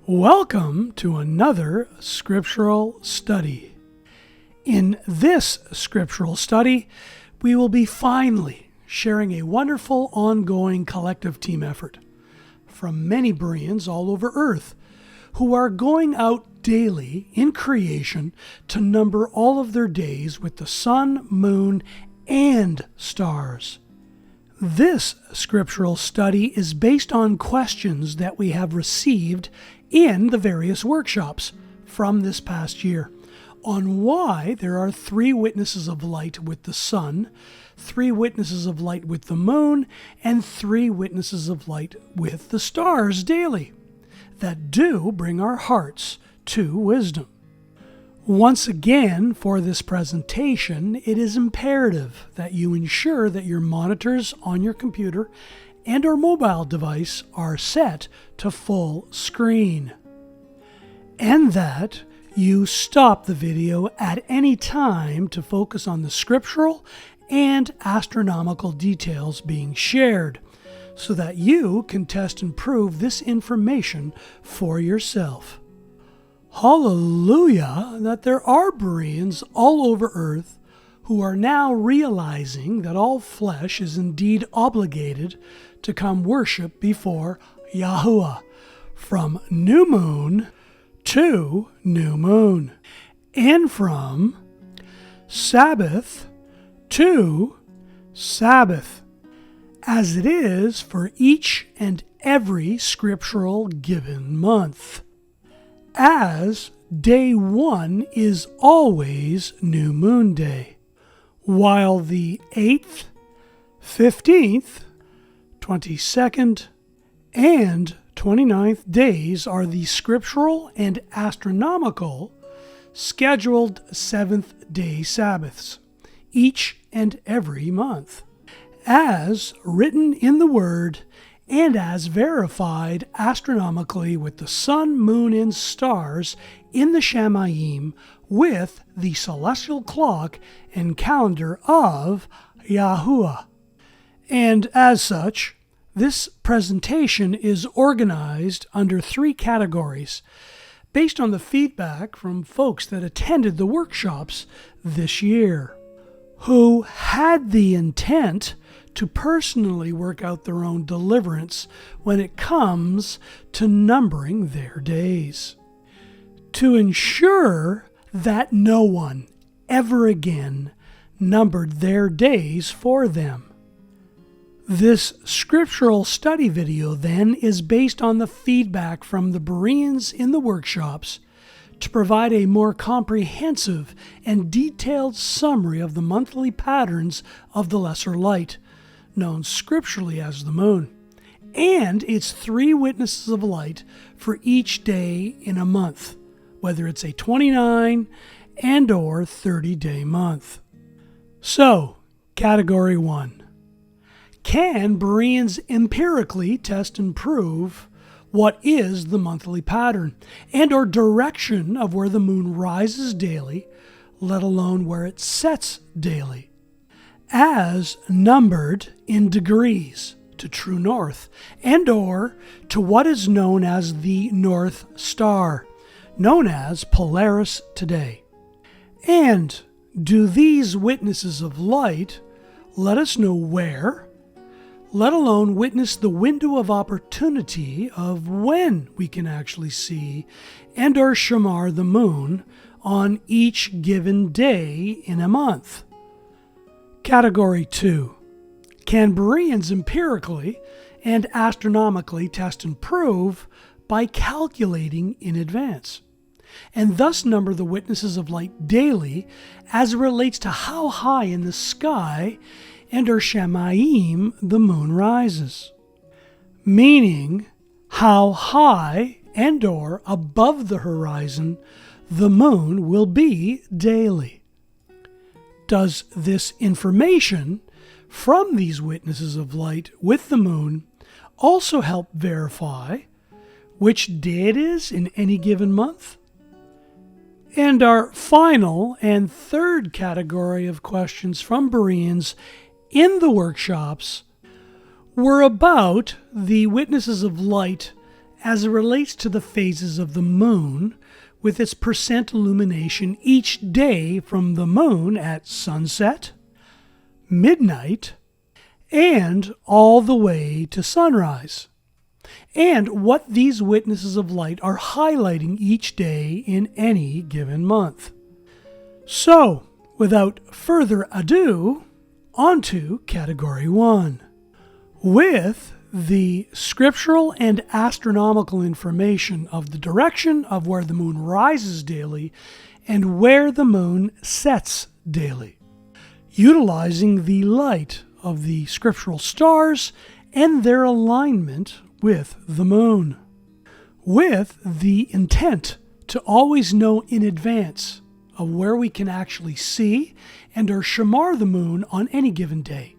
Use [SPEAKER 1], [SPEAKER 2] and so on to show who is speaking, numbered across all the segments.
[SPEAKER 1] Welcome to another scriptural study. In this scriptural study, we will be finally sharing a wonderful ongoing collective team effort from many Bereans all over Earth who are going out daily in creation to number all of their days with the sun, moon, and stars. This scriptural study is based on questions that we have received in the various workshops from this past year on why there are 3 witnesses of light with the sun, 3 witnesses of light with the moon, and 3 witnesses of light with the stars daily that do bring our hearts to wisdom. Once again, for this presentation, it is imperative that you ensure that your monitors on your computer and or mobile device are set to full screen, and that you stop the video at any time to focus on the scriptural and astronomical details being shared, so that you can test and prove this information for yourself. HalaluYAH, that there are Bereans all over Earth who are now realizing that all flesh is indeed obligated to come worship before YaHUaH from new moon to new moon, and from Sabbath to Sabbath, as it is for each and every scriptural given month, as day 1 is always new moon day, while the 8th, 15th, 22nd, and 29th days are the scriptural and astronomical scheduled 7th day Sabbaths, each and every month, as written in the Word and as verified astronomically with the sun, moon, and stars in the Shamayim with the celestial clock and calendar of YaHUaH. And as such, this presentation is organized under 3 categories based on the feedback from folks that attended the workshops this year, who had the intent to personally work out their own deliverance when it comes to numbering their days, to ensure that no one ever again numbered their days for them. This scriptural study video then is based on the feedback from the Bereans in the workshops to provide a more comprehensive and detailed summary of the monthly patterns of the lesser light, known scripturally as the moon, and its 3 witnesses of light for each day in a month, whether it's a 29 and or 30-day month. So, category 1. Can Bereans empirically test and prove what is the monthly pattern and or direction of where the moon rises daily, let alone where it sets daily, as numbered in degrees to true north, and or to what is known as the North Star, known as Polaris today? And do these witnesses of light let us know where, let alone witness the window of opportunity of when we can actually see and or shamar the moon on each given day in a month? Category 2. Can Bereans empirically and astronomically test and prove by calculating in advance, and thus number the witnesses of light daily as it relates to how high in the sky and or Shamayim the moon rises? Meaning, how high and or above the horizon the moon will be daily. Does this information from these witnesses of light with the moon also help verify which day it is in any given month? And our final and 3rd category of questions from Bereans in the workshops were about the witnesses of light as it relates to the phases of the moon, with its percent illumination each day from the moon at sunset, midnight, and all the way to sunrise, and what these witnesses of light are highlighting each day in any given month. So, without further ado, on to Category 1. With the scriptural and astronomical information of the direction of where the moon rises daily and where the moon sets daily, utilizing the light of the scriptural stars and their alignment with the moon, with the intent to always know in advance of where we can actually see and or shamar the moon on any given day,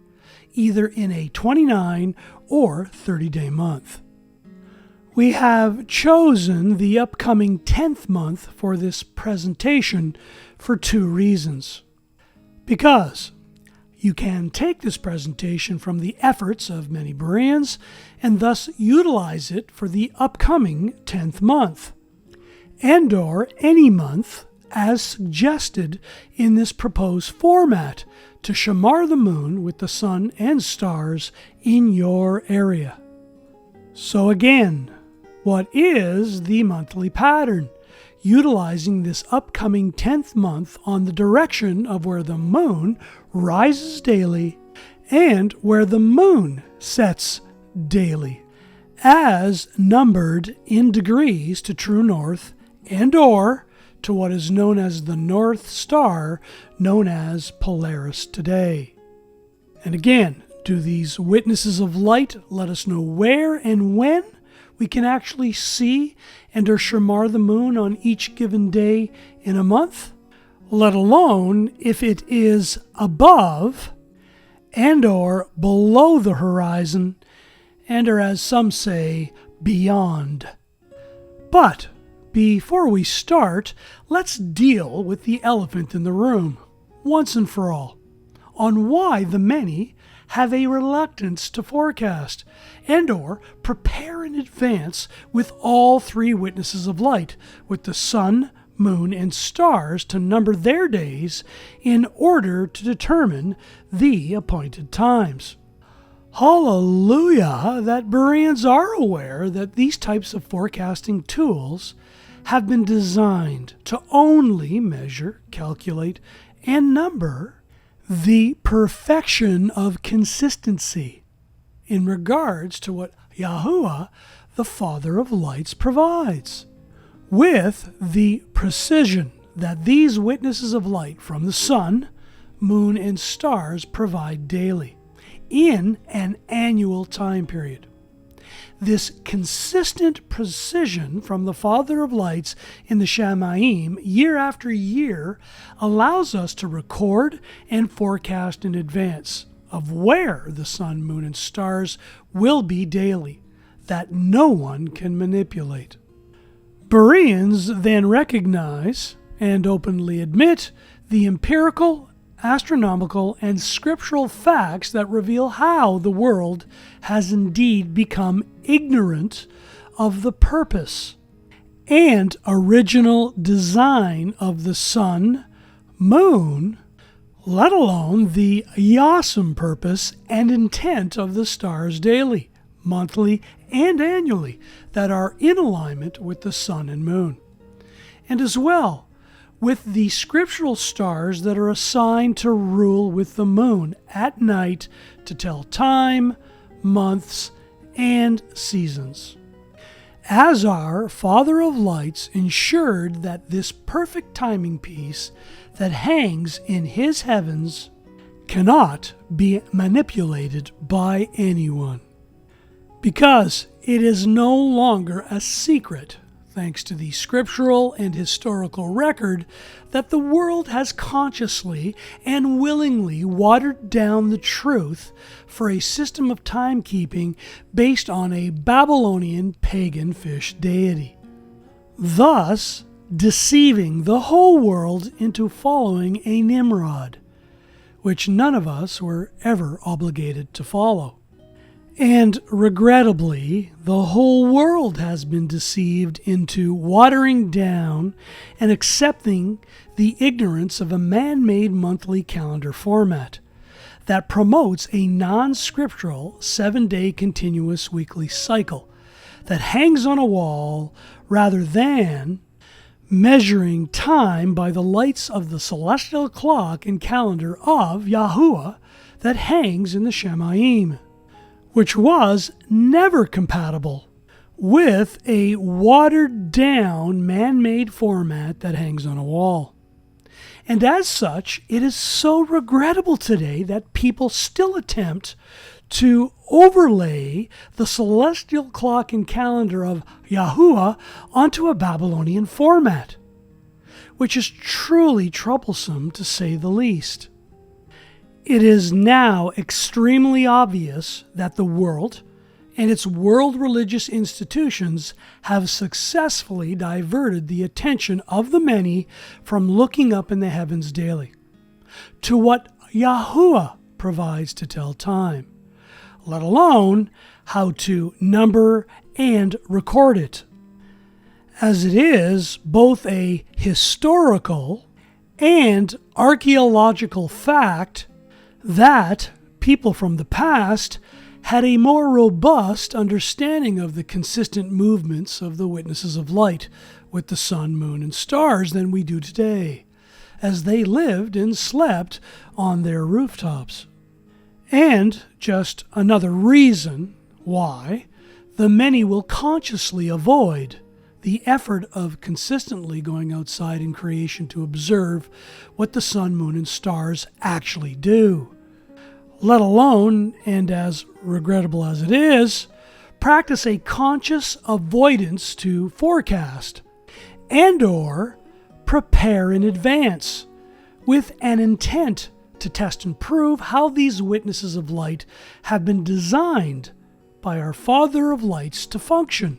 [SPEAKER 1] either in a 29 or 30-day month. We have chosen the upcoming 10th month for this presentation for two reasons. Because you can take this presentation from the efforts of many Bereans and thus utilize it for the upcoming 10th month, and or any month as suggested in this proposed format to shamar the moon with the sun and stars in your area. So again, what is the monthly pattern? Utilizing this upcoming 10th month on the direction of where the moon rises daily and where the moon sets daily, as numbered in degrees to true north and or to what is known as the North Star, known as Polaris today. And again, do these witnesses of light let us know where and when we can actually see and or shamar the moon on each given day in a month, let alone if it is above and or below the horizon, and or as some say, beyond. But before we start, let's deal with the elephant in the room, once and for all, on why the many have a reluctance to forecast and or prepare in advance with all three witnesses of light, with the sun, moon, and stars to number their days in order to determine the appointed times. HalaluYAH, that Bereans are aware that these types of forecasting tools have been designed to only measure, calculate, and number the perfection of consistency in regards to what YaHUaH, the Father of Lights, provides, with the precision that these witnesses of light from the sun, moon, and stars provide daily in an annual time period. This consistent precision from the Father of Lights in the Shamayim year after year allows us to record and forecast in advance of where the sun, moon, and stars will be daily, that no one can manipulate. Bereans then recognize and openly admit the empirical, astronomical, and scriptural facts that reveal how the world has indeed become ignorant of the purpose and original design of the sun, moon, let alone the awesome purpose and intent of the stars daily, monthly, and annually that are in alignment with the sun and moon. And as well, with the scriptural stars that are assigned to rule with the moon at night to tell time, months, and seasons. As our Father of Lights ensured that this perfect timing piece that hangs in his heavens cannot be manipulated by anyone, because it is no longer a secret, thanks to the scriptural and historical record, that the world has consciously and willingly watered down the truth for a system of timekeeping based on a Babylonian pagan fish deity, thus deceiving the whole world into following a Nimrod, which none of us were ever obligated to follow. And regrettably, the whole world has been deceived into watering down and accepting the ignorance of a man-made monthly calendar format that promotes a non-scriptural 7-day continuous weekly cycle that hangs on a wall rather than measuring time by the lights of the celestial clock and calendar of YaHUaH that hangs in the Shemayim, which was never compatible with a watered-down man-made format that hangs on a wall. And as such, it is so regrettable today that people still attempt to overlay the celestial clock and calendar of YaHUaH onto a Babylonian format, which is truly troublesome to say the least. It is now extremely obvious that the world and its world religious institutions have successfully diverted the attention of the many from looking up in the heavens daily to what YaHUaH provides to tell time, let alone how to number and record it, as it is both a historical and archaeological fact that people from the past had a more robust understanding of the consistent movements of the witnesses of light with the sun, moon, and stars than we do today, as they lived and slept on their rooftops. And just another reason why the many will consciously avoid the effort of consistently going outside in creation to observe what the sun, moon, and stars actually do, let alone, and as regrettable as it is, practice a conscious avoidance to forecast and or prepare in advance with an intent to test and prove how these witnesses of light have been designed by our Father of Lights to function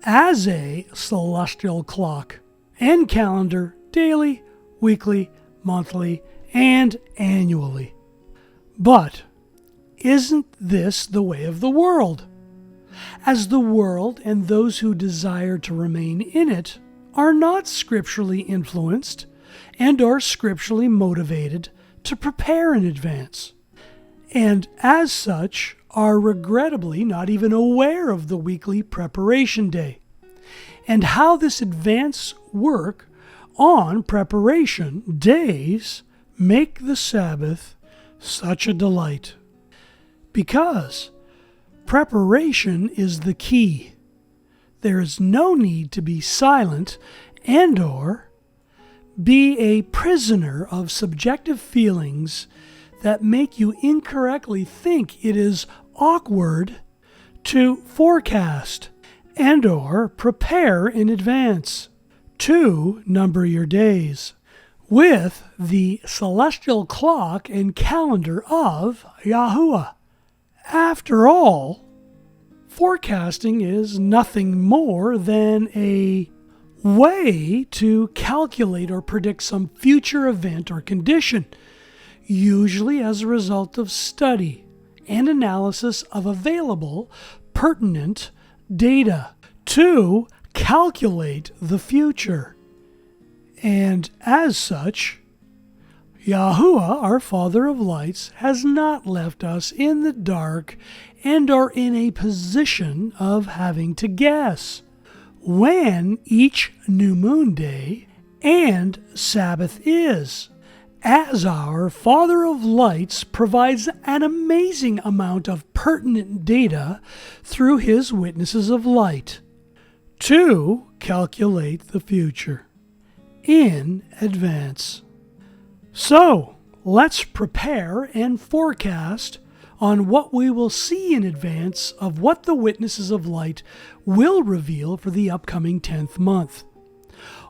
[SPEAKER 1] as a celestial clock and calendar daily, weekly, monthly, and annually. But isn't this the way of the world? As the world and those who desire to remain in it are not scripturally influenced and are scripturally motivated to prepare in advance, and as such are regrettably not even aware of the weekly preparation day and how this advance work on preparation days make the Sabbath such a delight. Because preparation is the key. There is no need to be silent and or be a prisoner of subjective feelings that make you incorrectly think it is awkward to forecast and or prepare in advance to number your days with the celestial clock and calendar of YaHUaH. After all, forecasting is nothing more than a way to calculate or predict some future event or condition, usually as a result of study and analysis of available pertinent data to calculate the future. And as such, YaHUaH, our Father of Lights, has not left us in the dark and are in a position of having to guess when each new moon day and Sabbath is, as our Father of Lights provides an amazing amount of pertinent data through his witnesses of light to calculate the future in advance. So, let's prepare and forecast on what we will see in advance of what the witnesses of light will reveal for the upcoming 10th month,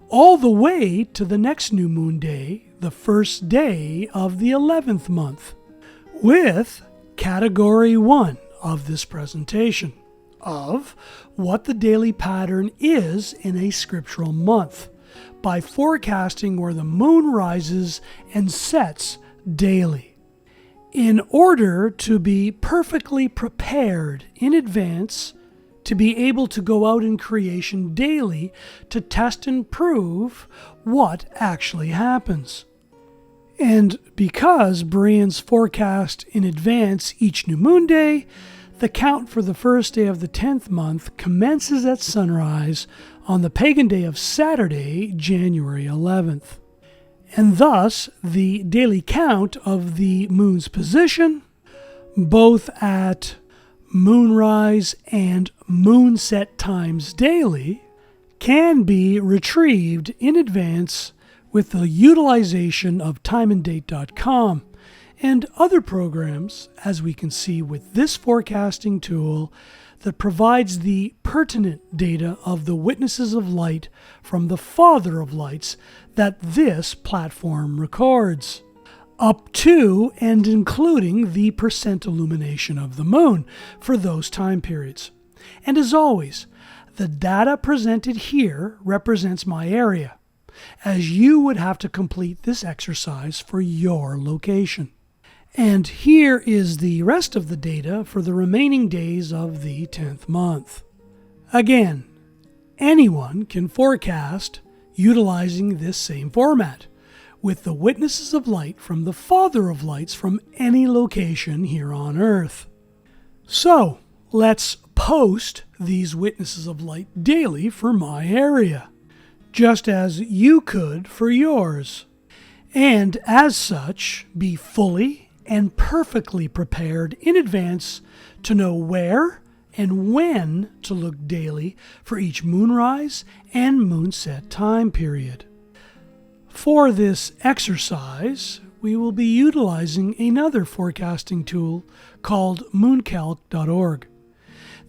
[SPEAKER 1] all the way to the next new moon day, the first day of the 11th month, with Category 1 of this presentation of what the daily pattern is in a scriptural month, by forecasting where the moon rises and sets daily. in order to be perfectly prepared in advance to be able to go out in creation daily to test and prove what actually happens. And because Bereans forecast in advance each new moon day, the count for the first day of the 10th month commences at sunrise on the pagan day of Saturday, January 11th. And thus, the daily count of the moon's position, both at moonrise and moonset times daily, can be retrieved in advance with the utilization of timeanddate.com and other programs, as we can see with this forecasting tool that provides the pertinent data of the witnesses of light from the Father of Lights that this platform records, up to and including the percent illumination of the moon for those time periods. And as always, the data presented here represents my area, as you would have to complete this exercise for your location. And here is the rest of the data for the remaining days of the 10th month. Again, anyone can forecast utilizing this same format, with the witnesses of light from the Father of Lights from any location here on Earth. So, let's post these witnesses of light daily for my area, just as you could for yours, and as such be fully and perfectly prepared in advance to know where and when to look daily for each moonrise and moonset time period. For this exercise, we will be utilizing another forecasting tool called mooncalc.org.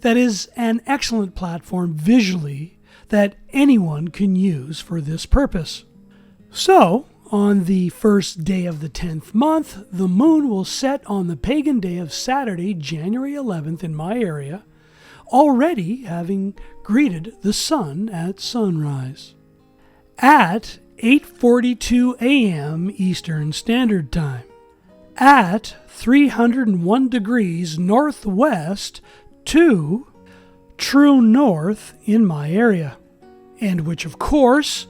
[SPEAKER 1] That is an excellent platform visually that anyone can use for this purpose. So, on the first day of the 10th month, the moon will set on the pagan day of Saturday, January 11th in my area, already having greeted the sun at sunrise. At 8:42 a.m. Eastern Standard Time, at 301 degrees northwest to true north in my area, and which of course,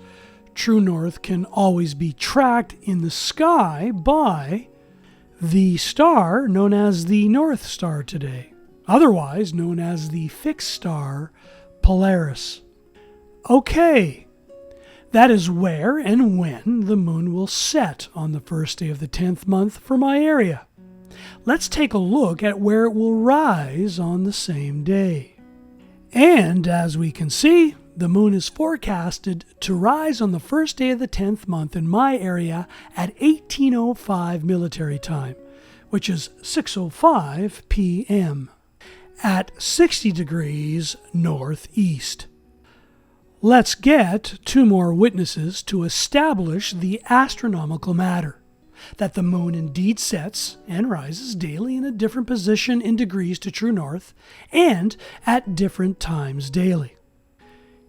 [SPEAKER 1] true north can always be tracked in the sky by the star known as the North Star today, otherwise known as the fixed star Polaris. Okay, that is where and when the moon will set on the first day of the 10th month for my area. Let's take a look at where it will rise on the same day. And as we can see, the moon is forecasted to rise on the first day of the 10th month in my area at 18:05 military time, which is 6:05 p.m., at 60 degrees northeast. Let's get two more witnesses to establish the astronomical matter, that the moon indeed sets and rises daily in a different position in degrees to true north and at different times daily.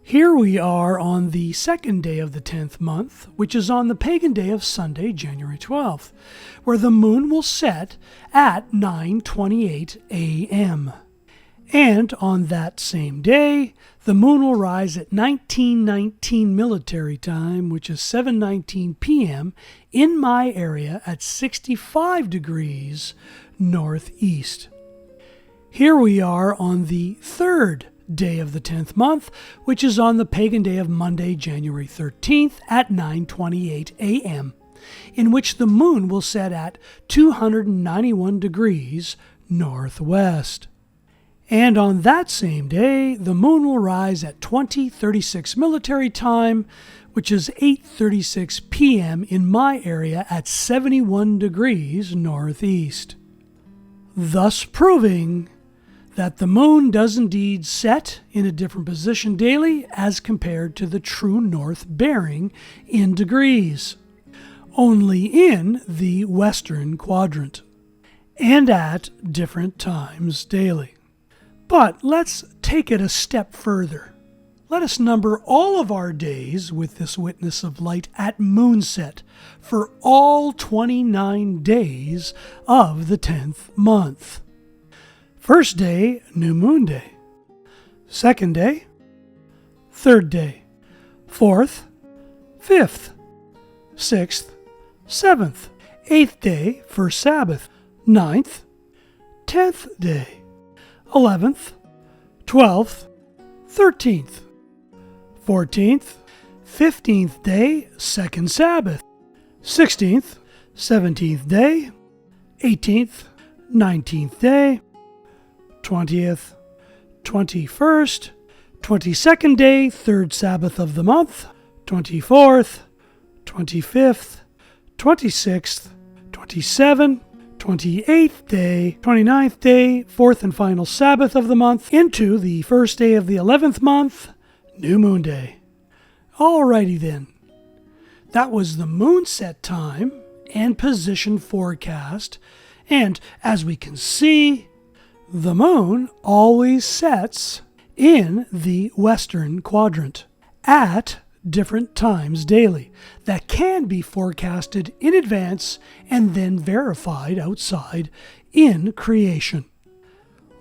[SPEAKER 1] Here we are on the second day of the 10th month, which is on the pagan day of Sunday, January 12th, where the moon will set at 9:28 a.m. And on that same day, the moon will rise at 19:19 military time, which is 7:19 p.m. in my area at 65 degrees northeast. Here we are on the third day of the 10th month, which is on the pagan day of Monday, January 13th at 9:28 a.m., in which the moon will set at 291 degrees northwest. And on that same day, the moon will rise at 20:36 military time, which is 8:36 p.m. in my area at 71 degrees northeast, thus proving that the moon does indeed set in a different position daily as compared to the true north bearing in degrees, only in the western quadrant, and at different times daily. But let's take it a step further. Let us number all of our days with this witness of light at moonset for all 29 days of the 10th month. First day, new moon day. Second day, third day. Fourth, fifth, sixth, seventh. Eighth day, first Sabbath. Ninth, 10th day. 11th, 12th, 13th. 14th, 15th day, second Sabbath. 16th, 17th day. 18th, 19th day. 20th, 21st, 22nd day, third Sabbath of the month. 24th, 25th, 26th, 27th, 28th day, 29th day, fourth and final Sabbath of the month, into the first day of the 11th month, new moon day. Alrighty then. That was the moonset time and position forecast, and as we can see, the moon always sets in the western quadrant at different times daily that can be forecasted in advance and then verified outside in creation.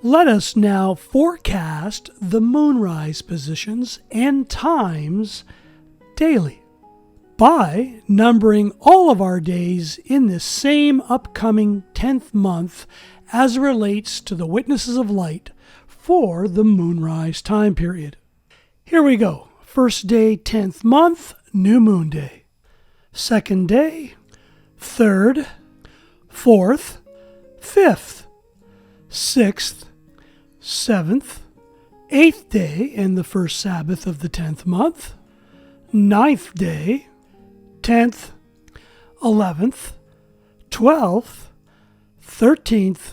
[SPEAKER 1] Let us now forecast the moonrise positions and times daily by numbering all of our days in this same upcoming 10th month as relates to the witnesses of light for the moonrise time period. Here we go. First day, 10th month, new moon day. Second day, third, fourth, fifth, sixth, seventh, eighth day, and the first Sabbath of the 10th month. Ninth day, 10th, 11th, 12th, 13th,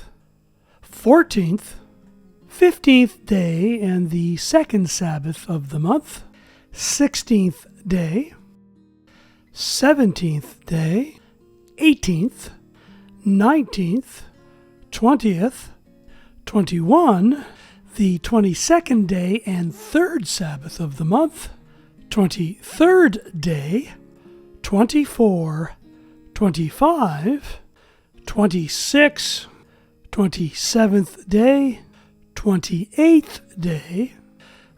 [SPEAKER 1] 14th, 15th day, and the second Sabbath of the month. 16th day, 17th day, 18th, 19th, 20th, 21, the 22nd day and third Sabbath of the month, 23rd day, 24, 25, 26, 27th day, 28th day,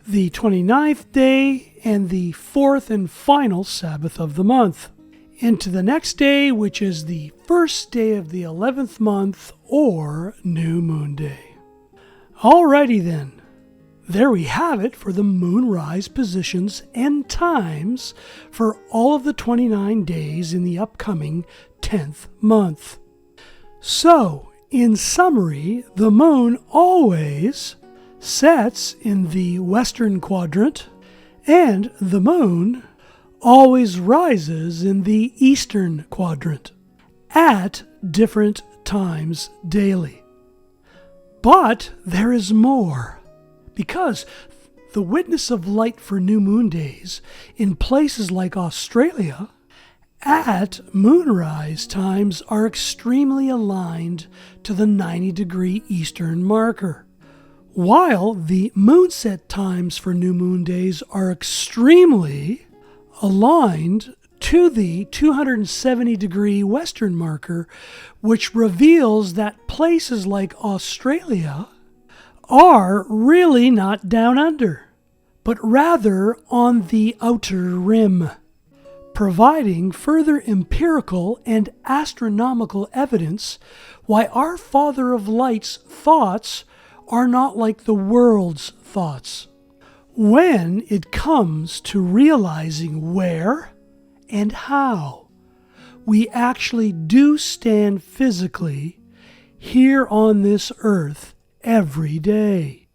[SPEAKER 1] the 29th day, and the fourth and final Sabbath of the month. Into the next day, which is the first day of the 11th month, or new moon day. Alrighty then. There we have it for the moonrise positions and times for all of the 29 days in the upcoming 10th month. So, in summary, the moon always sets in the western quadrant, and the moon always rises in the eastern quadrant at different times daily. But there is more, because the witness of light for new moon days in places like Australia at moonrise times are extremely aligned to the 90-degree eastern marker, while the moonset times for new moon days are extremely aligned to the 270-degree western marker, which reveals that places like Australia are really not down under, but rather on the outer rim, providing further empirical and astronomical evidence why our Father of Light's thoughts are not like the world's thoughts when it comes to realizing where and how we actually do stand physically here on this earth every day.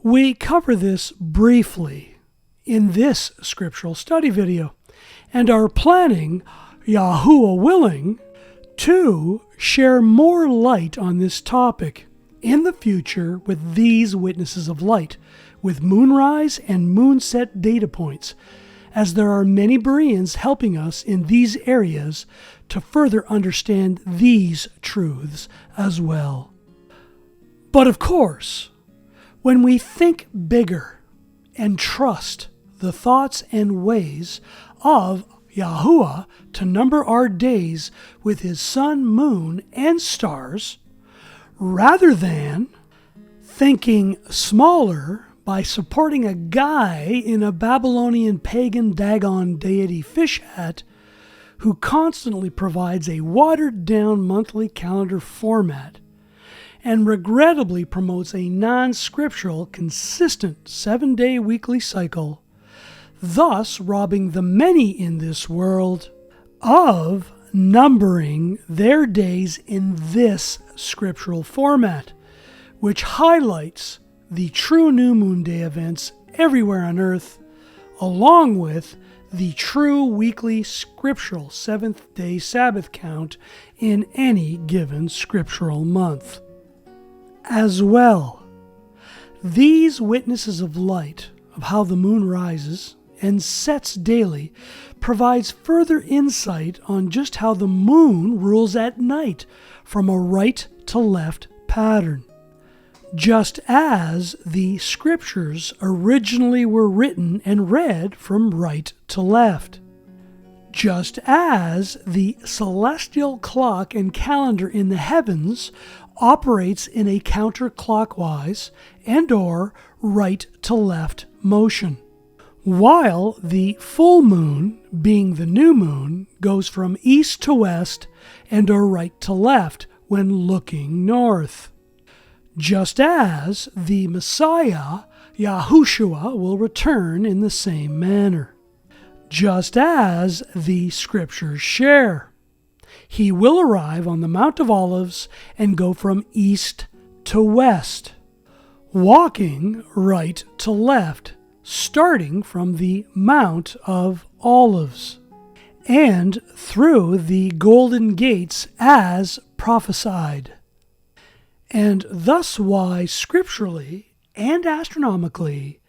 [SPEAKER 1] We cover this briefly in this scriptural study video and are planning, YaHUaH willing, to share more light on this topic in the future with these witnesses of light, with moonrise and moonset data points, as there are many Bereans helping us in these areas to further understand these truths as well. But of course, when we think bigger and trust the thoughts and ways of YaHUaH to number our days with his sun, moon, and stars, rather than thinking smaller by supporting a guy in a Babylonian pagan Dagon deity fish hat who constantly provides a watered-down monthly calendar format and regrettably promotes a non-scriptural, consistent 7-day weekly cycle, thus robbing the many in this world of numbering their days in this scriptural format, which highlights the true new moon day events everywhere on earth, along with the true weekly scriptural 7th-day Sabbath count in any given scriptural month. As well, these witnesses of light of how the moon rises and sets daily provides further insight on just how the moon rules at night from a right to left pattern. Just as the scriptures originally were written and read from right to left. Just as the celestial clock and calendar in the heavens operates in a counterclockwise and/or right to left motion, while the full moon, being the new moon, goes from east to west and/or right to left when looking north. Just as the Messiah, YaHUaH, will return in the same manner. Just as the scriptures share. He will arrive on the Mount of Olives and go from east to west, walking right to left, starting from the Mount of Olives, and through the golden gates as prophesied. And thus why scripturally and astronomically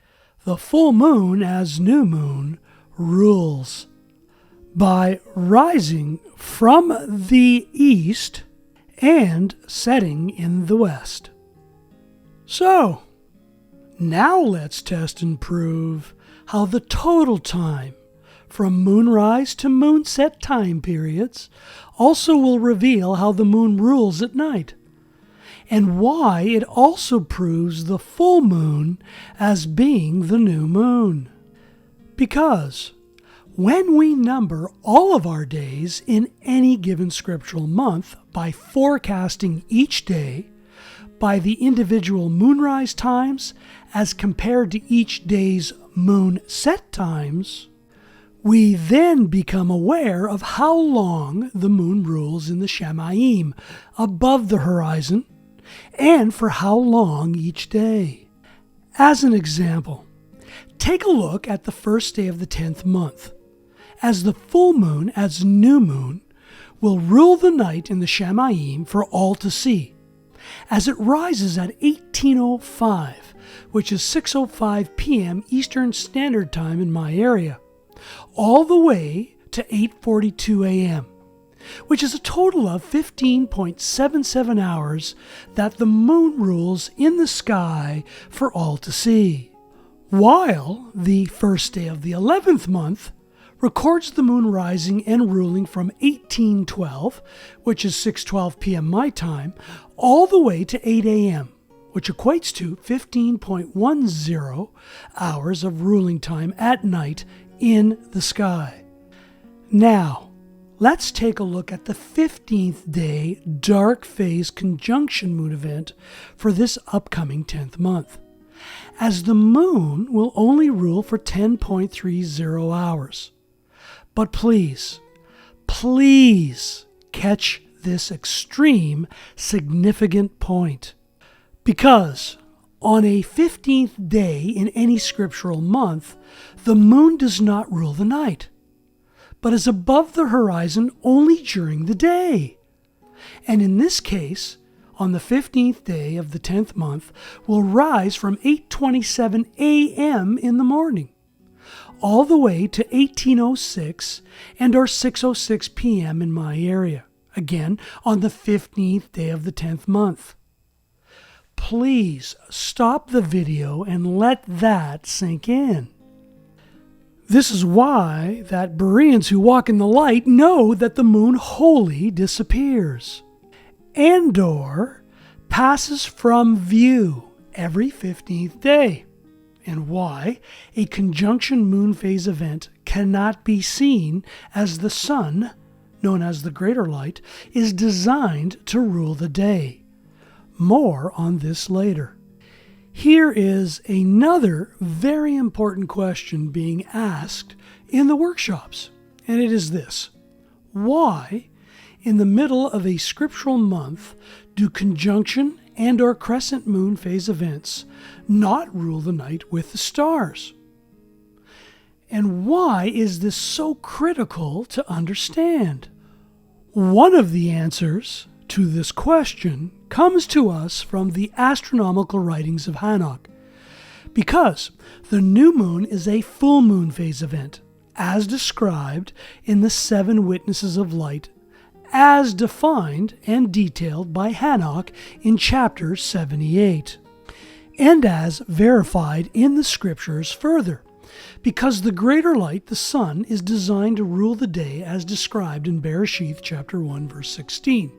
[SPEAKER 1] the full moon as new moon rules, by rising from the east and setting in the west. So, now let's test and prove how the total time from moonrise to moonset time periods also will reveal how the moon rules at night, and why it also proves the full moon as being the new moon. Because when we number all of our days in any given scriptural month by forecasting each day by the individual moonrise times as compared to each day's moon set times, we then become aware of how long the moon rules in the Shamayim above the horizon and for how long each day. As an example, take a look at the first day of the 10th month, as the full moon as new moon will rule the night in the Shamayim for all to see, as it rises at 18:05, which is 6:05 p.m. Eastern Standard Time in my area, all the way to 8:42 a.m., which is a total of 15.77 hours that the moon rules in the sky for all to see. While the first day of the 11th month records the moon rising and ruling from 1812, which is 6:12 p.m. my time, all the way to 8 a.m., which equates to 15.10 hours of ruling time at night in the sky. Now, let's take a look at the 15th day dark phase conjunction moon event for this upcoming 10th month, as the moon will only rule for 10.30 hours. But please catch this extreme significant point, because on a 15th day in any scriptural month, the moon does not rule the night, but is above the horizon only during the day. And in this case, on the 15th day of the 10th month, will rise from 8:27 a.m. in the morning, all the way to 18:06 and or 6:06 p.m. in my area, again on the 15th day of the 10th month. please stop the video and let that sink in. This is why that Bereans who walk in the light know that the moon wholly disappears. Andor passes from view every 15th day, and why a conjunction moon phase event cannot be seen as the sun, known as the greater light, is designed to rule the day. More on this later. Here is another very important question being asked in the workshops, and it is this: why, in the middle of a scriptural month, do conjunction and or crescent moon phase events not rule the night with the stars? And why is this so critical to understand? One of the answers to this question comes to us from the astronomical writings of Enoch, because the new moon is a full moon phase event, as described in the 7 witnesses of light, as defined and detailed by Enoch in chapter 78, and as verified in the scriptures further, because the greater light, the sun, is designed to rule the day as described in Bereshith chapter 1 verse 16.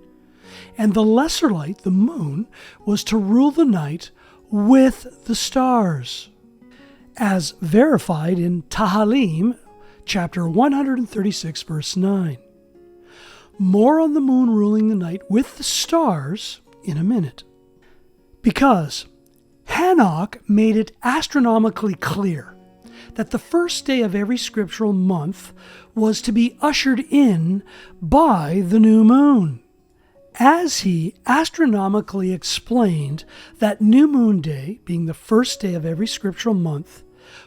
[SPEAKER 1] And the lesser light, the moon, was to rule the night with the stars, as verified in Tehillim, chapter 136, verse 9. More on the moon ruling the night with the stars in a minute. Because Enoch made it astronomically clear that the first day of every scriptural month was to be ushered in by the new moon, as he astronomically explained that new moon day, being the first day of every scriptural month,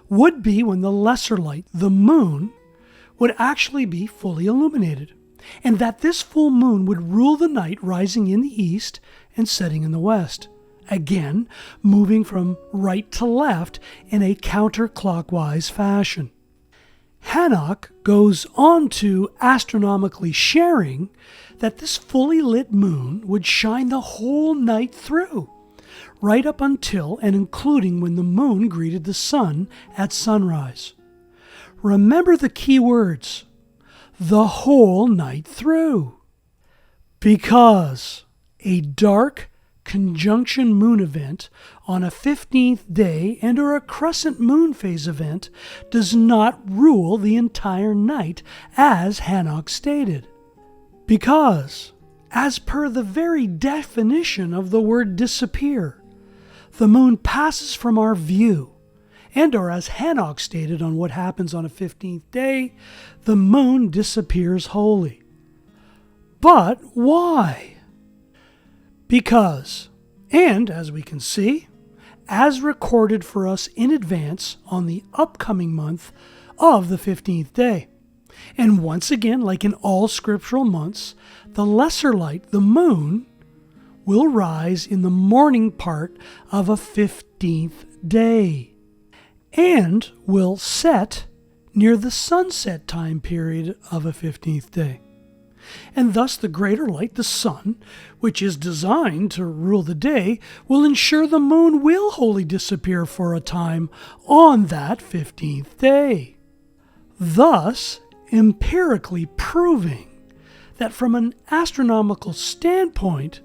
[SPEAKER 1] would be when the lesser light, the moon, would actually be fully illuminated, and that this full moon would rule the night, rising in the east and setting in the west, again moving from right to left in a counterclockwise fashion. Enoch goes on to astronomically sharing that this fully lit moon would shine the whole night through, right up until and including when the moon greeted the sun at sunrise. Remember the key words: the whole night through. Because a dark conjunction moon event on a 15th day and or a crescent moon phase event does not rule the entire night, as Enoch stated. Because, as per the very definition of the word disappear, the moon passes from our view, and or as Enoch stated on what happens on a 15th day, the moon disappears wholly. But why? Because, and as we can see, as recorded for us in advance on the upcoming month of the 15th day, and once again, like in all scriptural months, the lesser light, the moon, will rise in the morning part of a 15th day, and will set near the sunset time period of a 15th day. And thus the greater light, the sun, which is designed to rule the day, will ensure the moon will wholly disappear for a time on that 15th day, thus empirically proving that from an astronomical standpoint,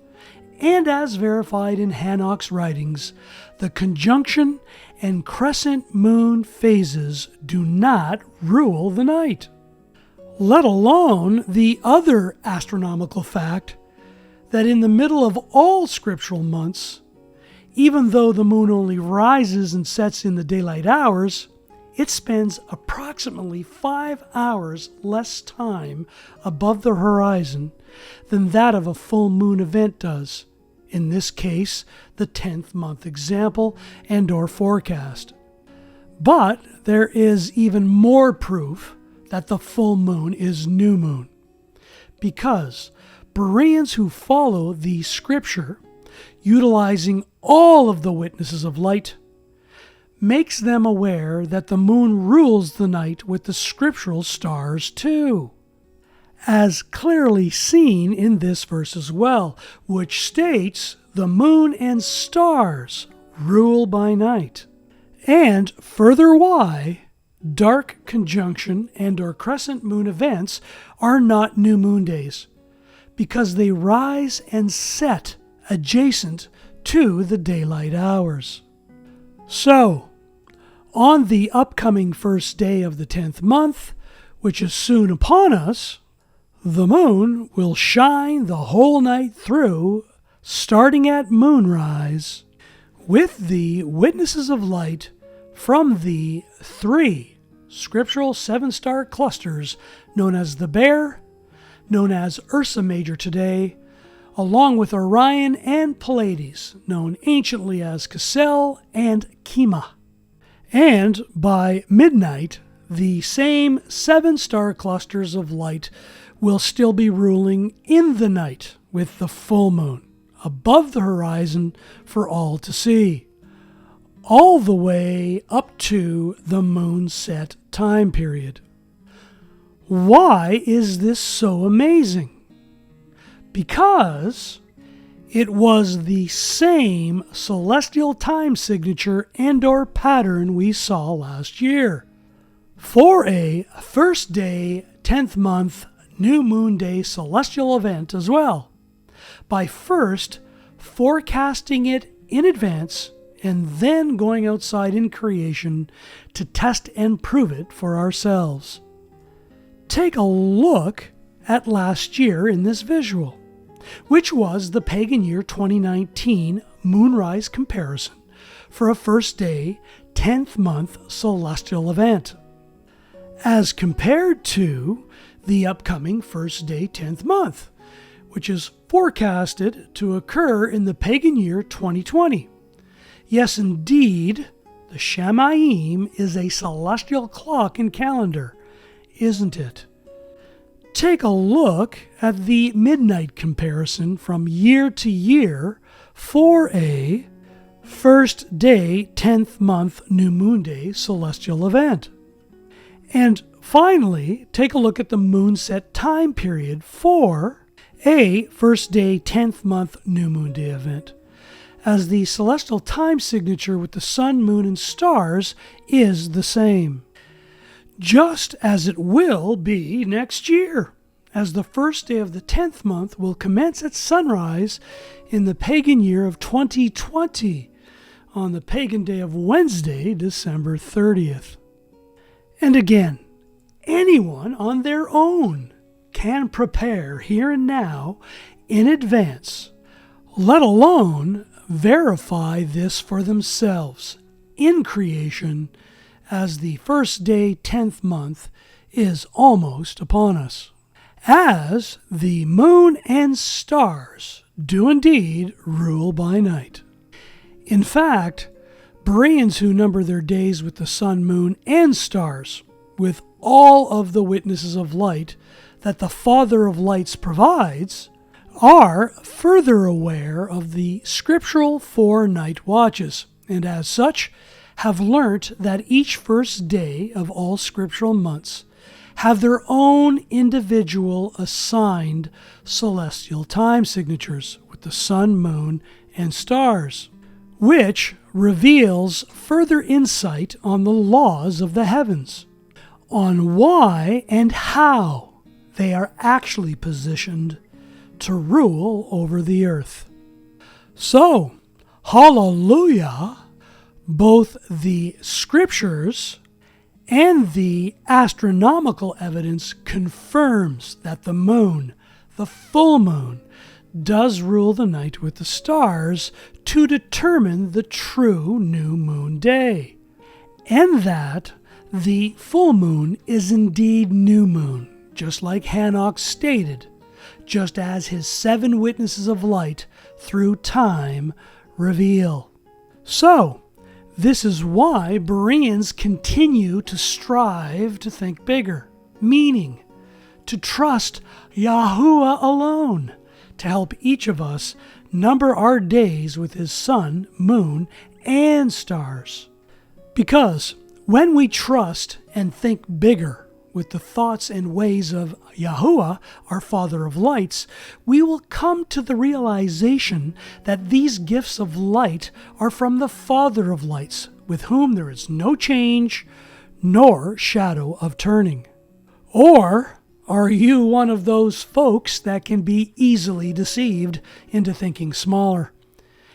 [SPEAKER 1] and as verified in Enoch's writings, the conjunction and crescent moon phases do not rule the night. Let alone the other astronomical fact that in the middle of all scriptural months, even though the moon only rises and sets in the daylight hours, it spends approximately 5 hours less time above the horizon than that of a full moon event does, in this case, the 10th month example and or forecast. But there is even more proof that the full moon is new moon, because Bereans who follow the scripture, utilizing all of the witnesses of light, makes them aware that the moon rules the night with the scriptural stars too, as clearly seen in this verse as well, which states the moon and stars rule by night. And further why dark conjunction and or crescent moon events are not new moon days, because they rise and set adjacent to the daylight hours. So, on the upcoming first day of the 10th month, which is soon upon us, the moon will shine the whole night through, starting at moonrise, with the witnesses of light from the 3 scriptural 7-star clusters known as the Bear, known as Ursa Major today, along with Orion and Pleiades, known anciently as Cassel and Kima. And by midnight, the same 7-star clusters of light will still be ruling in the night with the full moon above the horizon for all to see, all the way up to the moonset time period. Why is this so amazing? Because it was the same celestial time signature and or pattern we saw last year for a first day, 10th month, new moon day celestial event as well, by first forecasting it in advance and then going outside in creation to test and prove it for ourselves. Take a look at last year in this visual, which was the pagan year 2019 moonrise comparison for a first day, 10th month celestial event, as compared to the upcoming first day, 10th month, which is forecasted to occur in the pagan year 2020. Yes, indeed, the Shamayim is a celestial clock and calendar, isn't it? Take a look at the midnight comparison from year to year for a first day, 10th month, new moon day celestial event. And finally, take a look at the moonset time period for a first day, 10th month, new moon day event, as the celestial time signature with the sun, moon, and stars is the same, just as it will be next year, as the first day of the 10th month will commence at sunrise in the pagan year of 2020 on the pagan day of Wednesday, December 30th. And again, anyone on their own can prepare here and now in advance, let alone verify this for themselves in creation, as the first day, 10th month is almost upon us, as the moon and stars do indeed rule by night. In fact, Bereans who number their days with the sun, moon, and stars, with all of the witnesses of light that the Father of Lights provides, are further aware of the scriptural 4 night watches, and as such have learnt that each first day of all scriptural months have their own individual assigned celestial time signatures with the sun, moon, and stars, which reveals further insight on the laws of the heavens, on why and how they are actually positioned to rule over the earth. So, HalaluYAH, both the scriptures and the astronomical evidence confirms that the moon, the full moon, does rule the night with the stars to determine the true new moon day, and that the full moon is indeed new moon, just like Enoch stated, just as his 7 witnesses of light through time reveal. So, this is why Bereans continue to strive to think bigger, meaning to trust YaHUaH alone to help each of us number our days with his sun, moon, and stars. Because when we trust and think bigger with the thoughts and ways of YaHUaH, our Father of Lights, we will come to the realization that these gifts of light are from the Father of Lights, with whom there is no change nor shadow of turning. Or are you one of those folks that can be easily deceived into thinking smaller,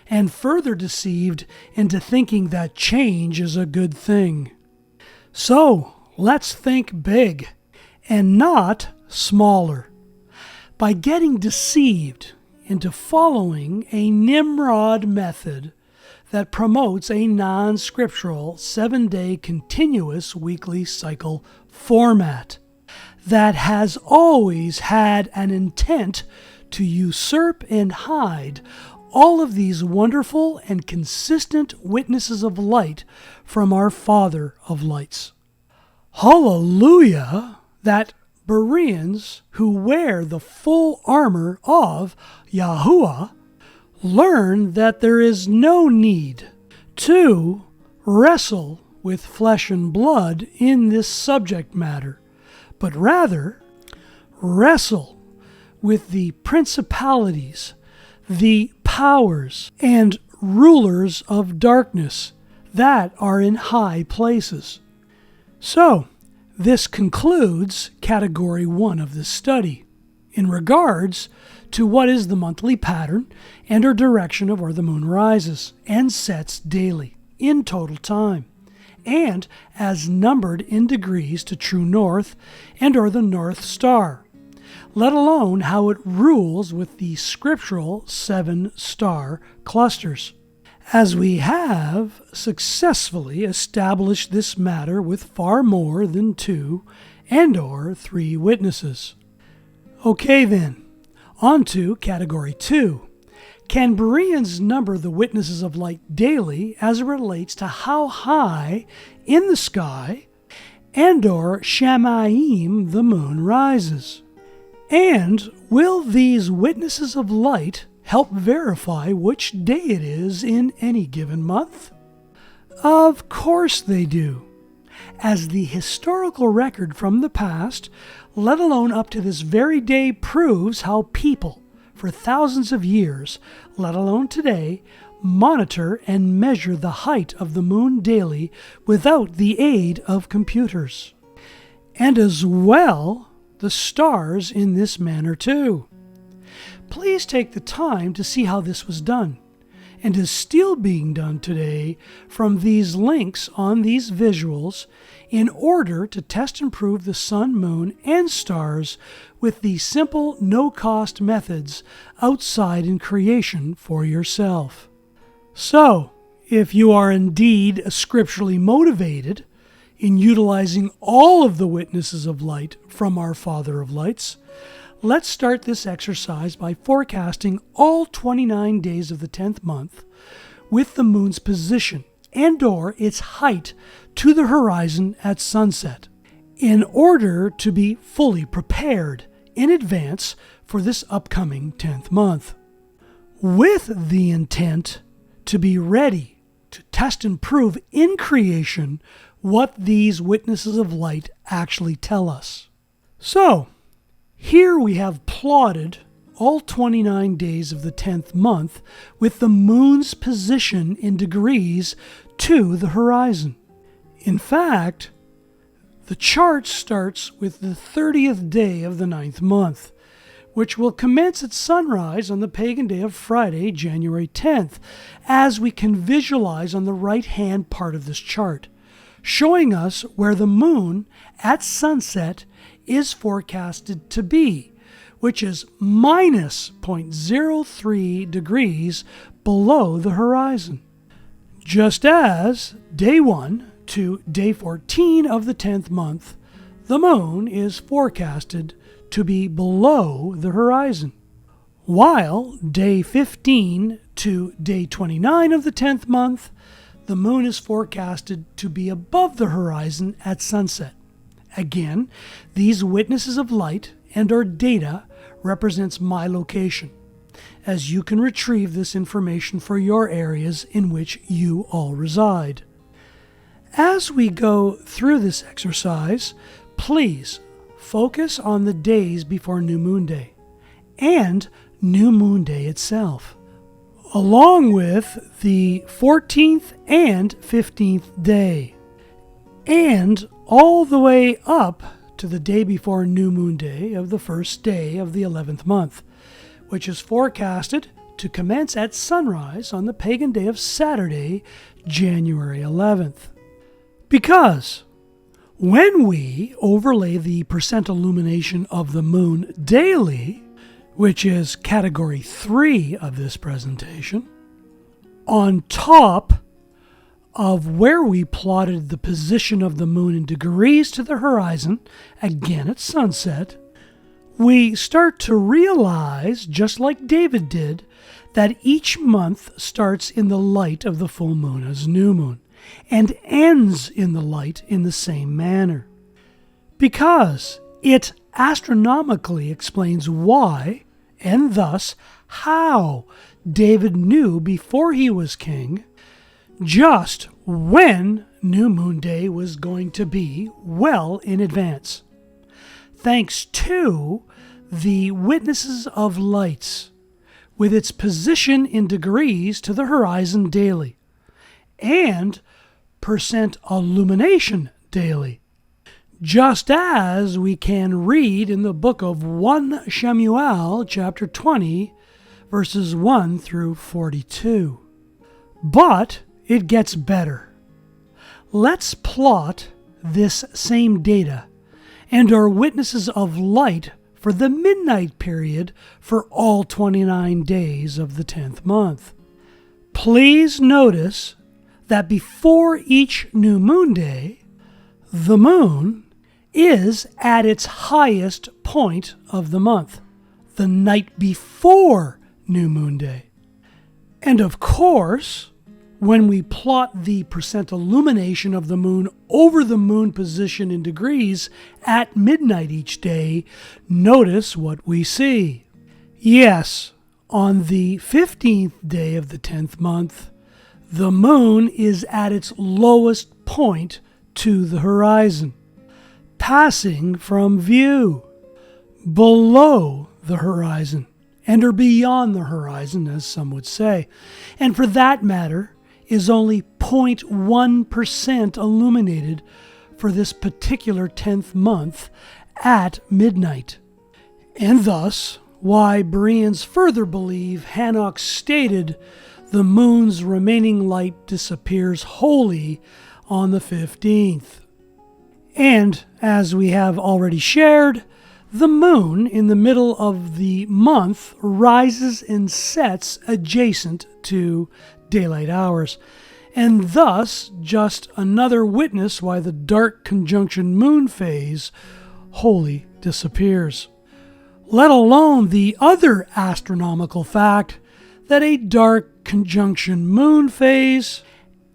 [SPEAKER 1] and further deceived into thinking that change is a good thing? So, let's think big and not smaller. By getting deceived into following a Nimrod method that promotes a non-scriptural 7-day continuous weekly cycle format that has always had an intent to usurp and hide all of these wonderful and consistent witnesses of light from our Father of Lights. HalaluYAH, that Bereans who wear the full armor of YaHUaH learn that there is no need to wrestle with flesh and blood in this subject matter, but rather wrestle with the principalities, the powers, and rulers of darkness that are in high places. So, this concludes Category 1 of this study in regards to what is the monthly pattern and or direction of where the moon rises and sets daily in total time, and as numbered in degrees to true north and or the North Star, let alone how it rules with the scriptural 7-star clusters, as we have successfully established this matter with far more than 2 and or 3 witnesses. Okay then, on to Category 2. Can Bereans number the witnesses of light daily as it relates to how high in the sky and or Shamayim the moon rises? And will these witnesses of light help verify which day it is in any given month? Of course they do, as the historical record from the past, let alone up to this very day, proves how people, for thousands of years, let alone today, monitor and measure the height of the moon daily without the aid of computers. And as well, the stars in this manner too. Please take the time to see how this was done, and is still being done today from these links on these visuals in order to test and prove the sun, moon, and stars with the simple, no-cost methods outside in creation for yourself. So, if you are indeed scripturally motivated in utilizing all of the witnesses of light from our Father of Lights, let's start this exercise by forecasting all 29 days of the 10th month with the moon's position and or its height to the horizon at sunset, in order to be fully prepared in advance for this upcoming 10th month, with the intent to be ready to test and prove in creation what these witnesses of light actually tell us. So, here we have plotted all 29 days of the 10th month with the moon's position in degrees to the horizon. In fact, the chart starts with the 30th day of the 9th month, which will commence at sunrise on the pagan day of Friday, January 10th, as we can visualize on the right-hand part of this chart, showing us where the moon at sunset is forecasted to be, which is minus 0.03 degrees below the horizon. Just as day 1 to day 14 of the 10th month, the moon is forecasted to be below the horizon, while day 15 to day 29 of the 10th month, the moon is forecasted to be above the horizon at sunset. Again, these witnesses of light and or data represents my location, as you can retrieve this information for your areas in which you all reside. As we go through this exercise, please focus on the days before New Moon Day and New Moon Day itself, along with the 14th and 15th day, and all the way up to the day before New Moon Day of the first day of the 11th month, which is forecasted to commence at sunrise on the pagan day of Saturday, January 11th. Because when we overlay the percent illumination of the moon daily, which is category 3 of this presentation, on top of where we plotted the position of the moon in degrees to the horizon, again at sunset, we start to realize, just like David did, that each month starts in the light of the full moon as new moon, and ends in the light in the same manner. Because it astronomically explains why, and thus how, David knew before he was king just when New Moon Day was going to be well in advance. Thanks to the witnesses of lights, with its position in degrees to the horizon daily, and percent illumination daily, just as we can read in the book of 1 Samuel chapter 20, verses 1 through 42. But it gets better. Let's plot this same data and our witnesses of light for the midnight period for all 29 days of the 10th month. Please notice that before each new moon day, the moon is at its highest point of the month, the night before New Moon Day. And of course, when we plot the percent illumination of the moon over the moon position in degrees at midnight each day, notice what we see. Yes, on the 15th day of the 10th month, the moon is at its lowest point to the horizon, passing from view, below the horizon, or beyond the horizon, as some would say, and for that matter, is only 0.1% illuminated for this particular 10th month at midnight. And thus, why Bereans further believe Enoch stated the moon's remaining light disappears wholly on the 15th. And, as we have already shared, the moon in the middle of the month rises and sets adjacent to daylight hours, and thus just another witness why the dark conjunction moon phase wholly disappears. Let alone the other astronomical fact that a dark conjunction moon phase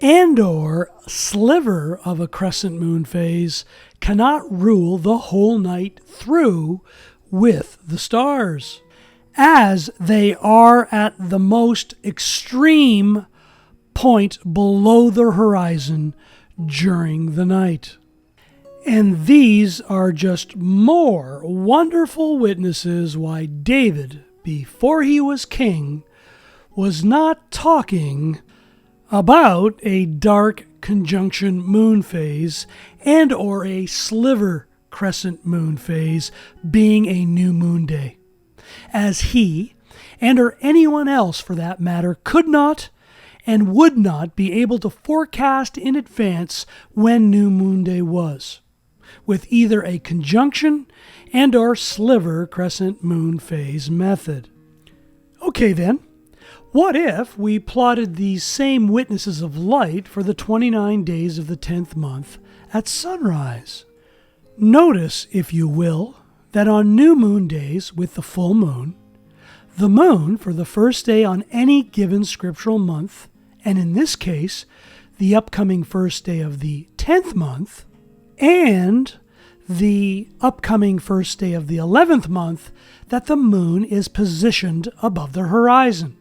[SPEAKER 1] and or sliver of a crescent moon phase cannot rule the whole night through with the stars, as they are at the most extreme point below the horizon during the night. And these are just more wonderful witnesses why David, before he was king, was not talking about a dark conjunction moon phase and or a sliver crescent moon phase being a new moon day, as he, and or anyone else for that matter, could not and would not be able to forecast in advance when New Moon Day was, with either a conjunction and or sliver crescent moon phase method. Okay then, what if we plotted these same witnesses of light for the 29 days of the 10th month at sunrise? Notice, if you will, that on new moon days with the full moon, the moon for the first day on any given scriptural month, and in this case, the upcoming first day of the 10th month, and the upcoming first day of the 11th month, that the moon is positioned above the horizon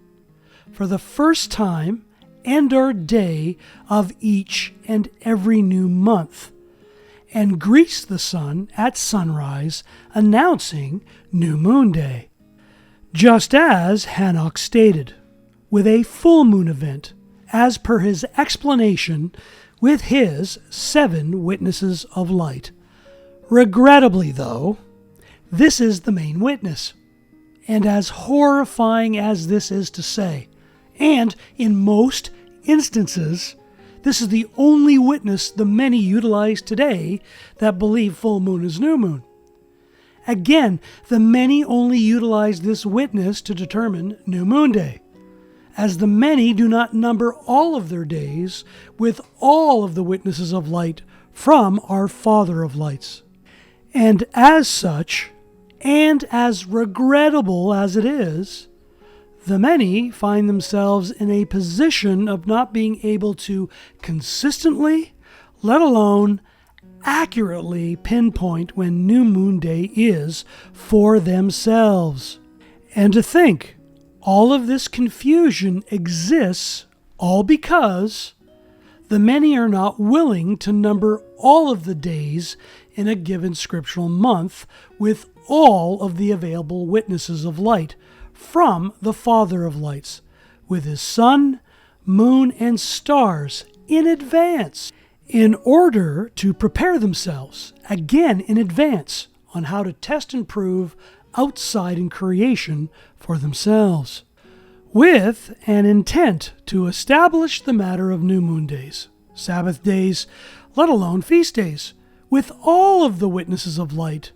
[SPEAKER 1] for the first time and or day of each and every new month, and grease the sun at sunrise, announcing New Moon Day. Just as Enoch stated, with a full moon event, as per his explanation with his 7 witnesses of light. Regrettably, though, this is the main witness. And as horrifying as this is to say, and in most instances, this is the only witness the many utilize today that believe full moon is new moon. Again, the many only utilize this witness to determine New Moon Day, as the many do not number all of their days with all of the witnesses of light from our Father of Lights. And as such, and as regrettable as it is, the many find themselves in a position of not being able to consistently, let alone accurately pinpoint when New Moon Day is for themselves. And to think all of this confusion exists all because the many are not willing to number all of the days in a given scriptural month with all of the available witnesses of light from the Father of Lights, with his sun, moon, and stars in advance, in order to prepare themselves, again in advance, on how to test and prove outside in creation for themselves, with an intent to establish the matter of new moon days, Sabbath days, let alone feast days, with all of the witnesses of light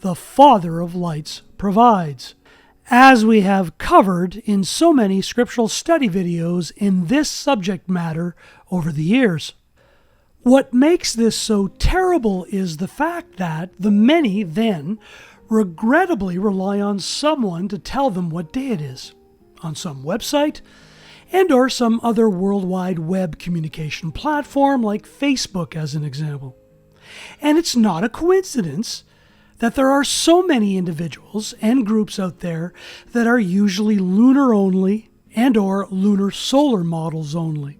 [SPEAKER 1] the Father of Lights provides, as we have covered in so many scriptural study videos in this subject matter over the years. What makes this so terrible is the fact that the many then regrettably rely on someone to tell them what day it is, on some website and or some other worldwide web communication platform like Facebook as an example. And it's not a coincidence that there are so many individuals and groups out there that are usually lunar only and or lunar solar models only.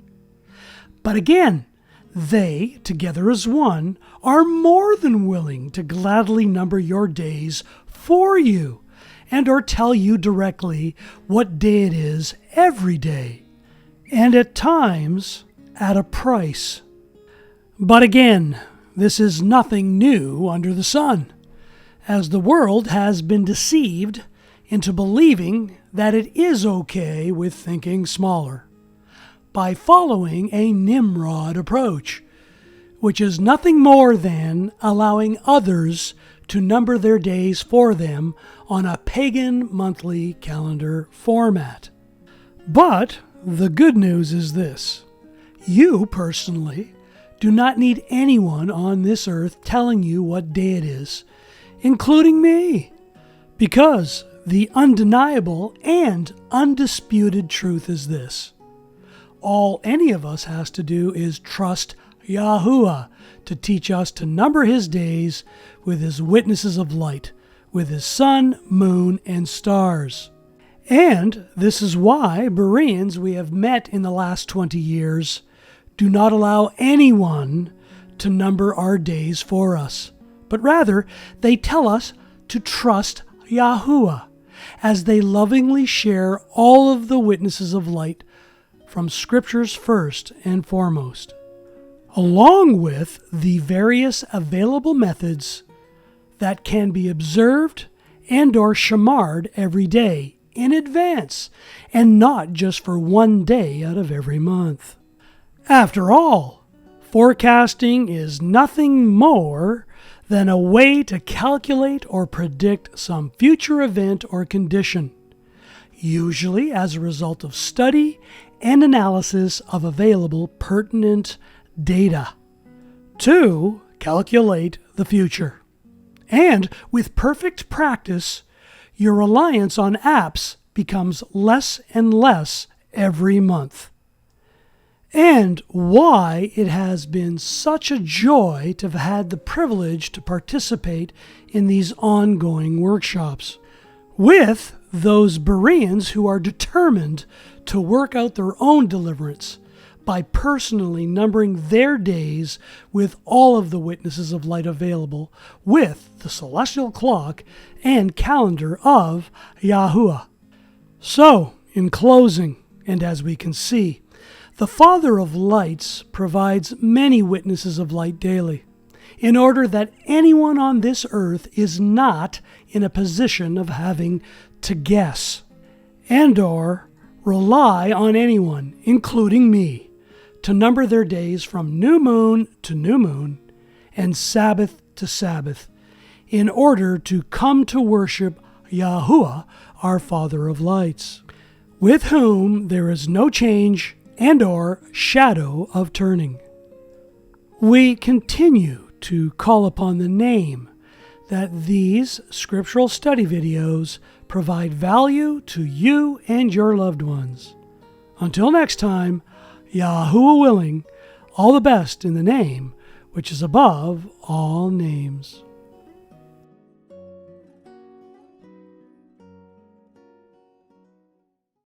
[SPEAKER 1] But again, they, together as one, are more than willing to gladly number your days for you and or tell you directly what day it is every day, and at times at a price. But again, this is nothing new under the sun, as the world has been deceived into believing that it is okay with thinking smaller, by following a Nimrod approach, which is nothing more than allowing others to number their days for them on a pagan monthly calendar format. But the good news is this: you personally do not need anyone on this earth telling you what day it is, including me, because the undeniable and undisputed truth is this: all any of us has to do is trust YaHUaH to teach us to number his days with his witnesses of light, with his sun, moon, and stars. And this is why Bereans we have met in the last 20 years do not allow anyone to number our days for us, but rather they tell us to trust YaHUaH, as they lovingly share all of the witnesses of light from Scriptures first and foremost, along with the various available methods that can be observed and or shamarred every day in advance, and not just for one day out of every month. After all, forecasting is nothing more than a way to calculate or predict some future event or condition, usually as a result of study and analysis of available pertinent data, to calculate the future. And with perfect practice, your reliance on apps becomes less and less every month. And why it has been such a joy to have had the privilege to participate in these ongoing workshops with those Bereans who are determined to work out their own deliverance by personally numbering their days with all of the witnesses of light available with the celestial clock and calendar of YaHUaH. So, in closing, and as we can see, the Father of Lights provides many witnesses of light daily, in order that anyone on this earth is not in a position of having to guess and or rely on anyone, including me, to number their days from new moon to new moon and Sabbath to Sabbath, in order to come to worship YaHUaH, our Father of Lights, with whom there is no change and or shadow of turning. We continue to call upon the name that these scriptural study videos provide value to you and your loved ones. Until next time, YaHUaH willing, all the best in the name which is above all names.